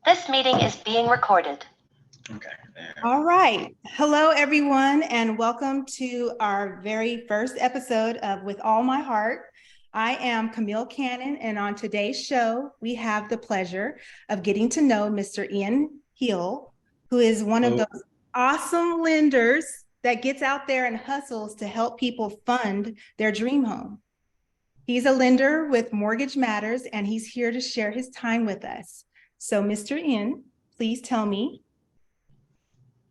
This meeting is being recorded. Okay. All right. Hello, everyone, and welcome to our very first episode of With All My Heart. I am Camille Cannon, and on today's show, we have the pleasure of getting to know Mr. Ian Hill, who is one of those awesome lenders that gets out there and hustles to help people fund their dream home. He's a lender with Mortgage Matters, and he's here to share his time with us. So, Mr. Ian, please tell me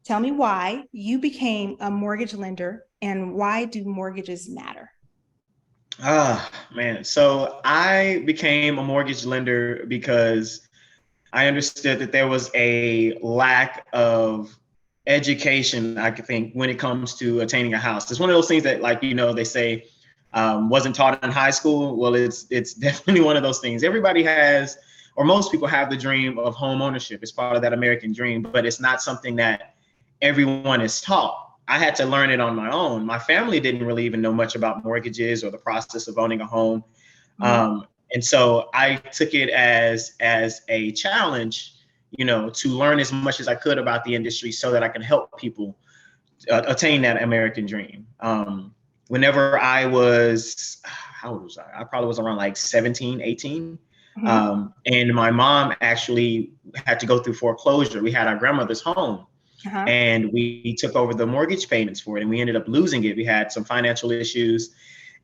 why you became a mortgage lender and why do mortgages matter? Man. So I became a mortgage lender because I understood that there was a lack of education, I think, when it comes to attaining a house. It's one of those things that, like, they say wasn't taught in high school. Well, it's definitely one of those things. Everybody has, or most people have, the dream of home ownership. It's part of that American dream, but it's not something that everyone is taught. I had to learn it on my own. My family didn't really even know much about mortgages or the process of owning a home. And so I took it as a challenge, to learn as much as I could about the industry so that I can help people attain that American dream. Whenever I was, how old was I? I probably was around like 17, 18. And my mom actually had to go through foreclosure. We had our grandmother's home. And we took over the mortgage payments for it, and we ended up losing it. We had some financial issues,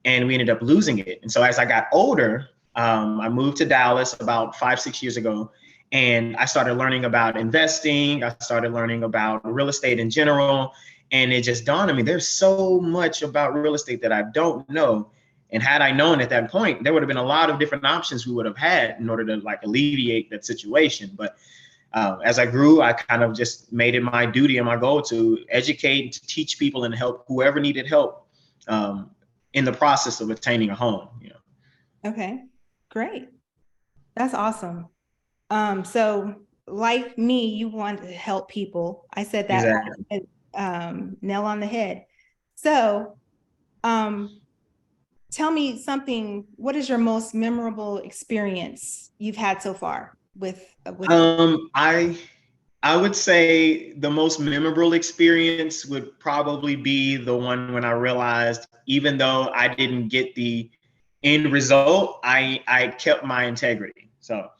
and we ended up losing it. And so as I got older, I moved to Dallas about 5-6 years ago, and I started learning about investing. I started learning about real estate in general, and it just dawned on me, there's so much about real estate that I don't know. And had I known at that point, there would have been a lot of different options we would have had in order to alleviate that situation. But as I grew, I kind of just made it my duty and my goal to educate, to teach people and help whoever needed help in the process of attaining a home. Okay, great. That's awesome. So like me, you want to help people. I said that exactly. Nail on the head. So tell me something, what is your most memorable experience you've had so far with I would say the most memorable experience would probably be the one when I realized, even though I didn't get the end result, I kept my integrity. So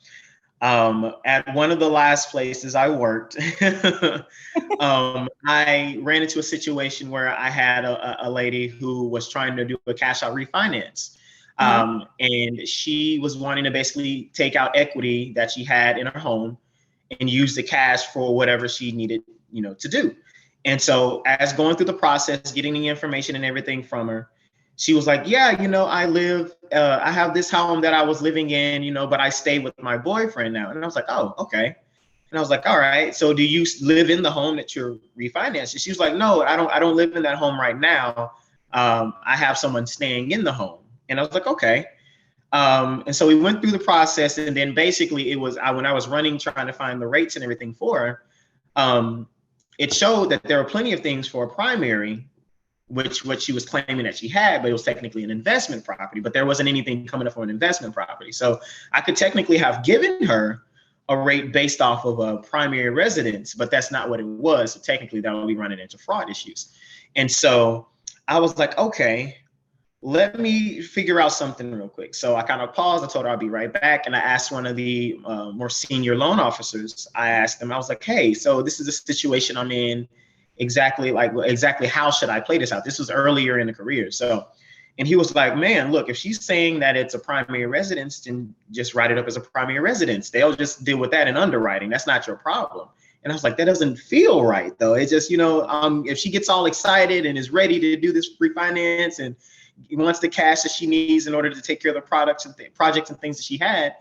at one of the last places I worked, I ran into a situation where I had a lady who was trying to do a cash out refinance. And she was wanting to basically take out equity that she had in her home and use the cash for whatever she needed, to do. And so as going through the process, getting the information and everything from her, she was like, yeah, I have this home that I was living in, but I stay with my boyfriend now. And I was like, oh, okay. And I was like, all right, so do you live in the home that you're refinancing? She was like, no, I don't live in that home right now. I have someone staying in the home. And I was like, okay. And so we went through the process, and then basically it was when I was running, trying to find the rates and everything for her, it showed that there were plenty of things for a primary, which what she was claiming that she had, but it was technically an investment property, but there wasn't anything coming up for an investment property. So I could technically have given her a rate based off of a primary residence, but that's not what it was. So technically that would be running into fraud issues. And so I was like, okay, let me figure out something real quick. So I kind of paused. I told her I'll be right back. And I asked one of the more senior loan officers, I was like, hey, so this is the situation I'm in. Exactly how should I play this out? This was earlier in the career. So, and he was like, man, look, if she's saying that it's a primary residence, then just write it up as a primary residence. They'll just deal with that in underwriting. That's not your problem. And I was like, that doesn't feel right, though. It's just, if she gets all excited and is ready to do this refinance and wants the cash that she needs in order to take care of the projects and things that she had,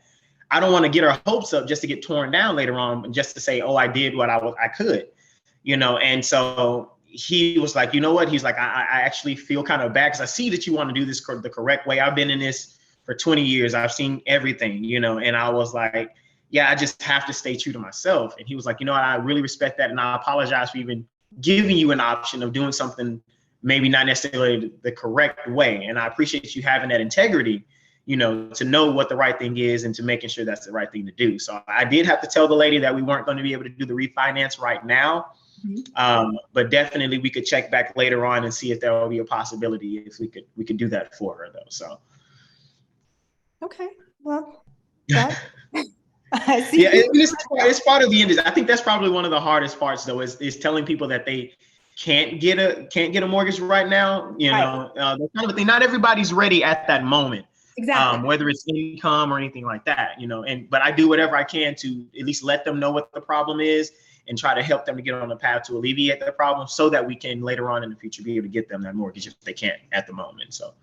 I don't want to get her hopes up just to get torn down later on, just to say, oh, I did what I could, And so he was like, you know what? He's like, I actually feel kind of bad because I see that you want to do this the correct way. I've been in this for 20 years. I've seen everything, And I was like, yeah, I just have to stay true to myself. And he was like, I really respect that. And I apologize for even giving you an option of doing something maybe not necessarily the correct way. And I appreciate you having that integrity, to know what the right thing is and to making sure that's the right thing to do. So I did have to tell the lady that we weren't going to be able to do the refinance right now. But definitely we could check back later on and see if there will be a possibility if we could do that for her though. So. Okay. Well, that I see. Yeah, it's part of the industry. I think that's probably one of the hardest parts though, is telling people that they can't get a mortgage right now. That kind of thing. Not everybody's ready at that moment. Exactly. Whether it's income or anything like that, but I do whatever I can to at least let them know what the problem is and try to help them to get on the path to alleviate the problem so that we can later on in the future be able to get them that mortgage if they can't at the moment. So.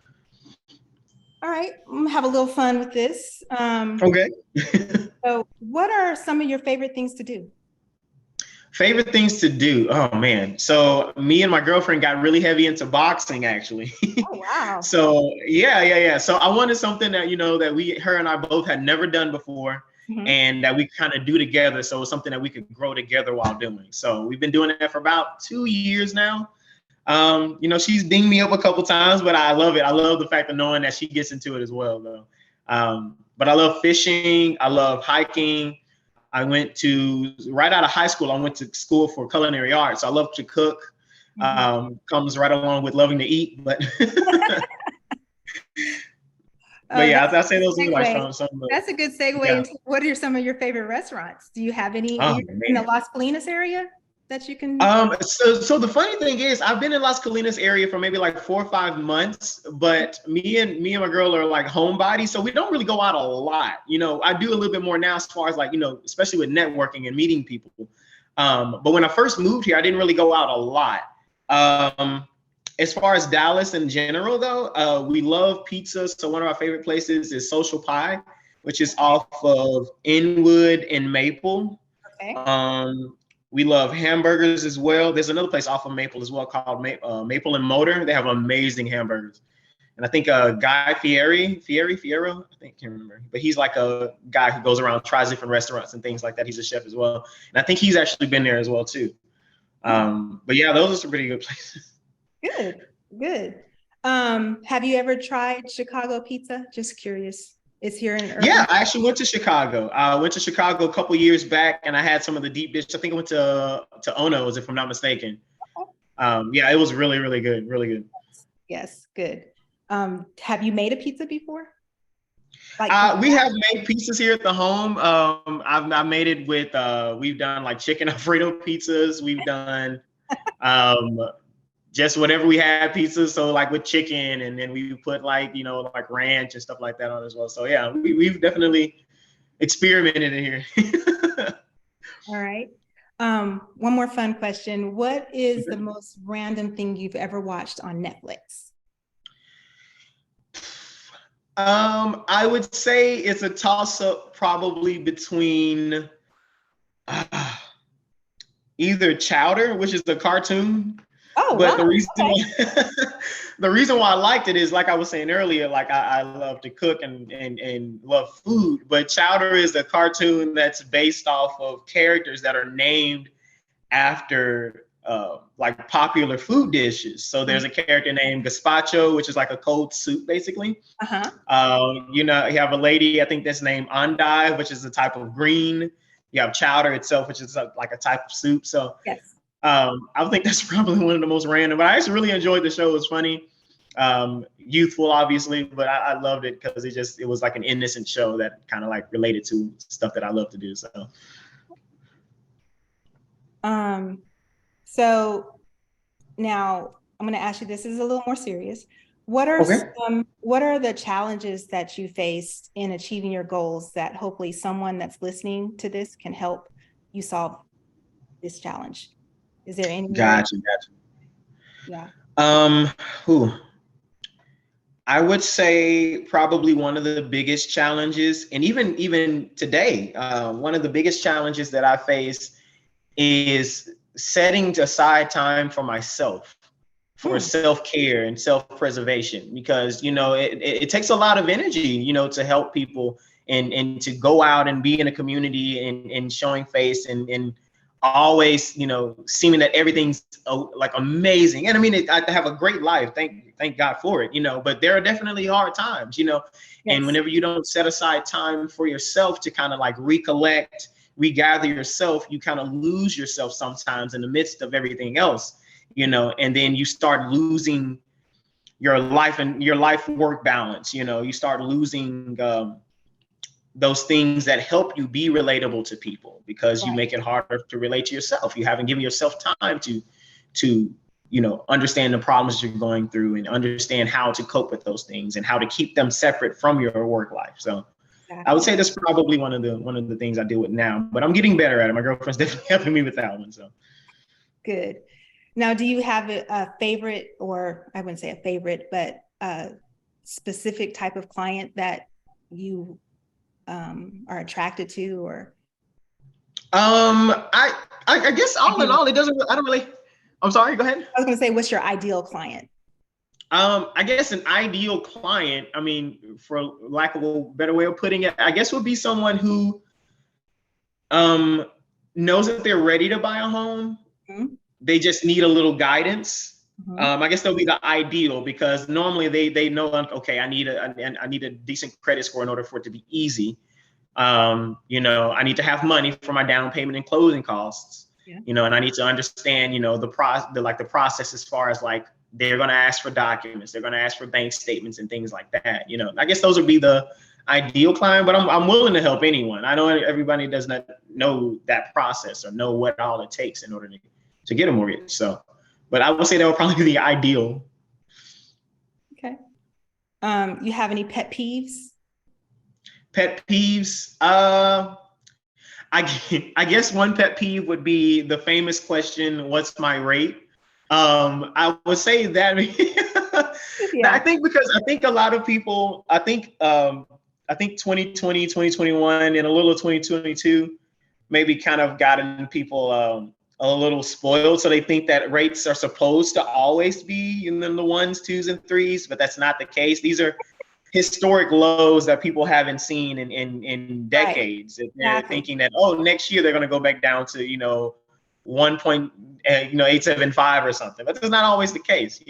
All right, I'm gonna have a little fun with this. Okay. So what are some of your favorite things to do? Favorite things to do? Oh man. So me and my girlfriend got really heavy into boxing actually. Oh wow. So yeah. So I wanted something that, that her and I both had never done before. And that we kind of do together. So it's something that we could grow together while doing. So we've been doing that for about 2 years now. She's dinged me up a couple times, but I love it. I love the fact of knowing that she gets into it as well though. But I love fishing. I love hiking. Right out of high school, I went to school for culinary arts. So I love to cook. Comes right along with loving to eat, but but yeah, I'll say those are like some. That's a good segue into what are some of your favorite restaurants? Do you have any in the Las Colinas area that you can? So the funny thing is, I've been in Las Colinas area for maybe like 4 or 5 months, but me and my girl are like homebodies, so we don't really go out a lot. I do a little bit more now as far as like, especially with networking and meeting people. But when I first moved here, I didn't really go out a lot. As far as Dallas in general, though, we love pizza. So one of our favorite places is Social Pie, which is off of Inwood and Maple. Okay. We love hamburgers as well. There's another place off of Maple as well called Maple and Motor. They have amazing hamburgers. And I think Guy Fiero, I can't remember. But he's like a guy who goes around, tries different restaurants and things like that. He's a chef as well. And I think he's actually been there as well, too. But yeah, those are some pretty good places. Good. Have you ever tried Chicago pizza? Just curious. It's here in Irvine. Yeah, I actually went to Chicago. I went to Chicago a couple years back, and I had some of the deep dish. I think I went to Ono's, if I'm not mistaken. Yeah, it was really, really good. Really good. Yes, good. Have you made a pizza before? We have made pizzas here at the home. I've made it with, we've done like chicken Alfredo pizzas. We've done just whatever we had pizzas. So like with chicken, and then we put like, like ranch and stuff like that on as well. So yeah, we've definitely experimented in here. All right. One more fun question. What is the most random thing you've ever watched on Netflix? I would say it's a toss-up probably between either Chowder, which is the cartoon. Oh, but wow. The reason why I liked it is, like I was saying earlier, like I love to cook and love food, but Chowder is a cartoon that's based off of characters that are named after like popular food dishes. So there's a character named Gazpacho, which is like a cold soup, basically. You have a lady, I think that's named Andai, which is a type of green. You have Chowder itself, which is like a type of soup. So yes. I think that's probably one of the most random, but I actually really enjoyed the show. It was funny, youthful, obviously, but I loved it because it was like an innocent show that kind of like related to stuff that I love to do. So now I'm going to ask you, this is a little more serious. What are the challenges that you faced in achieving your goals that hopefully someone that's listening to this can help you solve this challenge? Is there any? Gotcha. Yeah. I would say probably one of the biggest challenges, and even today, one of the biggest challenges that I face is setting aside time for myself, for self-care and self-preservation, because it takes a lot of energy, to help people and to go out and be in a community and showing face and always, seeming that everything's like amazing. And I mean, I have a great life. Thank God for it, but there are definitely hard times, Yes. and whenever you don't set aside time for yourself to kind of like recollect, regather yourself, you kind of lose yourself sometimes in the midst of everything else, and then you start losing your life and your life work balance. You start losing those things that help you be relatable to people, because you make it harder to relate to yourself. You haven't given yourself time to understand the problems you're going through and understand how to cope with those things and how to keep them separate from your work life. So I would say that's probably one of the things I deal with now, but I'm getting better at it. My girlfriend's definitely helping me with that one. So good. Now, do you have a favorite, or I wouldn't say a favorite, but a specific type of client that you are attracted to? Or I guess all in all, it doesn't, I don't really, I'm sorry, go ahead. I was going to say, what's your ideal client? I guess an ideal client, I mean, for lack of a better way of putting it, I guess would be someone who knows that they're ready to buy a home. Mm-hmm. They just need a little guidance. Mm-hmm. I guess they'll be the ideal, because normally they know, okay, I need a decent credit score in order for it to be easy. I need to have money for my down payment and closing costs. Yeah. And I need to understand, the process as far as like, they're going to ask for documents, they're going to ask for bank statements and things like that. I guess those would be the ideal client, but I'm willing to help anyone. I know everybody does not know that process or know what all it takes in order to get a mortgage. So, but I would say that would probably be the ideal. Okay. You have any pet peeves? Pet peeves? I guess one pet peeve would be the famous question, what's my rate? I would say that, yeah. I think a lot of people, I think 2020, 2021, and a little of 2022 maybe kind of gotten people a little spoiled. So they think that rates are supposed to always be in the 1s, 2s, and 3s, but that's not the case. These are historic lows that people haven't seen in decades. Right. They're thinking that, next year they're going to go back down to, 1.875 or something, but that's not always the case.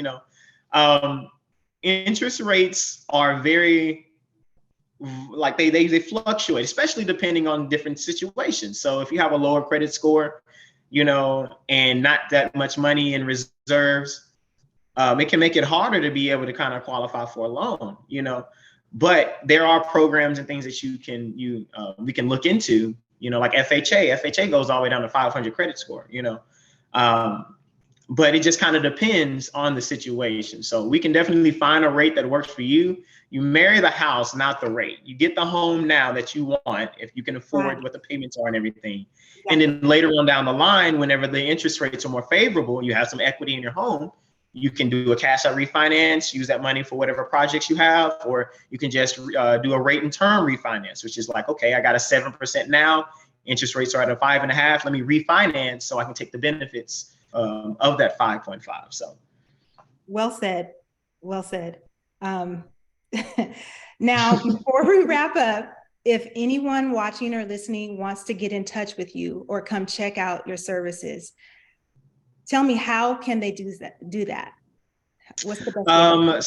Interest rates are very, like they fluctuate, especially depending on different situations. So if you have a lower credit score, and not that much money in reserves, it can make it harder to be able to kind of qualify for a loan, but there are programs and things that we can look into, like FHA. FHA goes all the way down to 500 credit score, but it just kind of depends on the situation. So we can definitely find a rate that works for you. You marry the house, not the rate. You get the home now that you want, if you can afford what the payments are and everything. Yeah. And then later on down the line, whenever the interest rates are more favorable, you have some equity in your home, you can do a cash out refinance, use that money for whatever projects you have, or you can just do a rate and term refinance, which is like, okay, I got a 7% now, interest rates are at a 5.5. Let me refinance so I can take the benefits of that 5.5. So, well said. Well said. Now, before we wrap up, if anyone watching or listening wants to get in touch with you or come check out your services, tell me, how can they do that? What's the best way?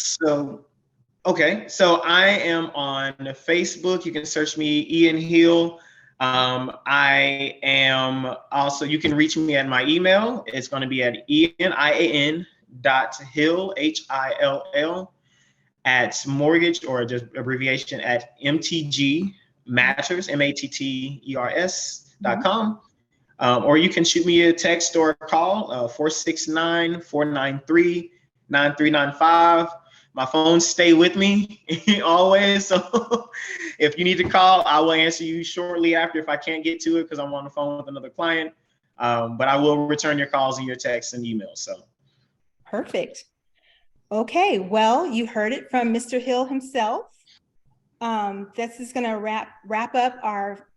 So I am on Facebook. You can search me, Ian Hill. I am also, you can reach me at my email. It's going to be at ian.hill, HILL, at mortgage, or just abbreviation at MTG Matters, MATTERS.com. Or you can shoot me a text or a call, 469-493-9395. My phones stay with me always. So if you need to call, I will answer you shortly after if I can't get to it because I'm on the phone with another client. But I will return your calls and your texts and emails. So perfect. Okay, well, you heard it from Mr. Hill himself. This is going to wrap up our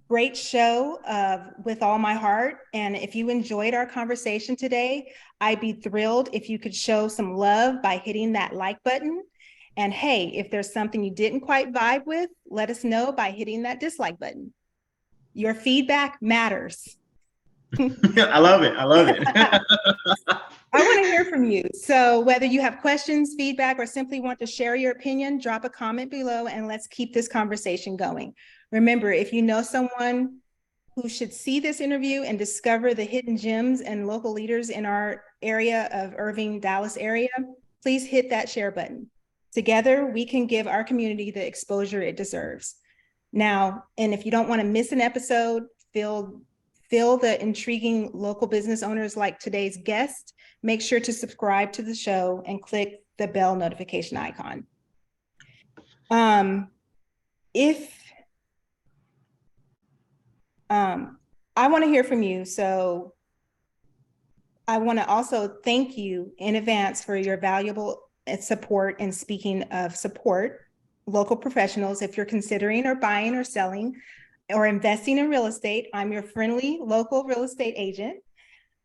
great show of With All My Heart. And if you enjoyed our conversation today, I'd be thrilled if you could show some love by hitting that like button. And hey, if there's something you didn't quite vibe with, let us know by hitting that dislike button. Your feedback matters. I love it. I love it. I want to hear from you. So whether you have questions, feedback, or simply want to share your opinion, drop a comment below and let's keep this conversation going. Remember, if you know someone who should see this interview and discover the hidden gems and local leaders in our area of Irving, Dallas area, please hit that share button. Together, we can give our community the exposure it deserves. Now, and if you don't want to miss an episode, feel the intriguing local business owners like today's guest, make sure to subscribe to the show and click the bell notification icon. I want to hear from you. So I want to also thank you in advance for your valuable support. And speaking of support, local professionals, if you're considering or buying or selling or investing in real estate, I'm your friendly local real estate agent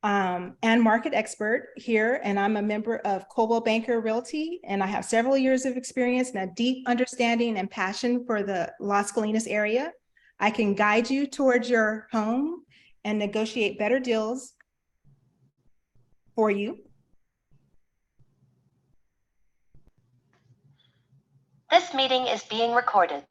and market expert here. And I'm a member of Coldwell Banker Realty, and I have several years of experience and a deep understanding and passion for the Las Colinas area. I can guide you towards your home and negotiate better deals for you. This meeting is being recorded.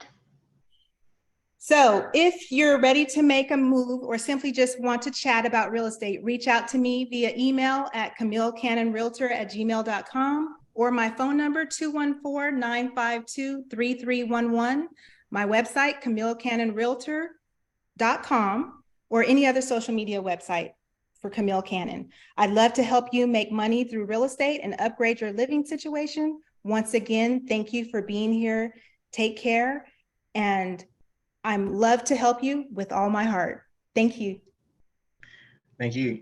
So if you're ready to make a move or simply just want to chat about real estate, reach out to me via email at CamilleCannonRealtor@gmail.com or my phone number 214-952-3311, my website, CamilleCannonRealtor.com, or any other social media website for Camille Cannon. I'd love to help you make money through real estate and upgrade your living situation. Once again, thank you for being here. Take care, and I'm love to help you with all my heart. Thank you. Thank you.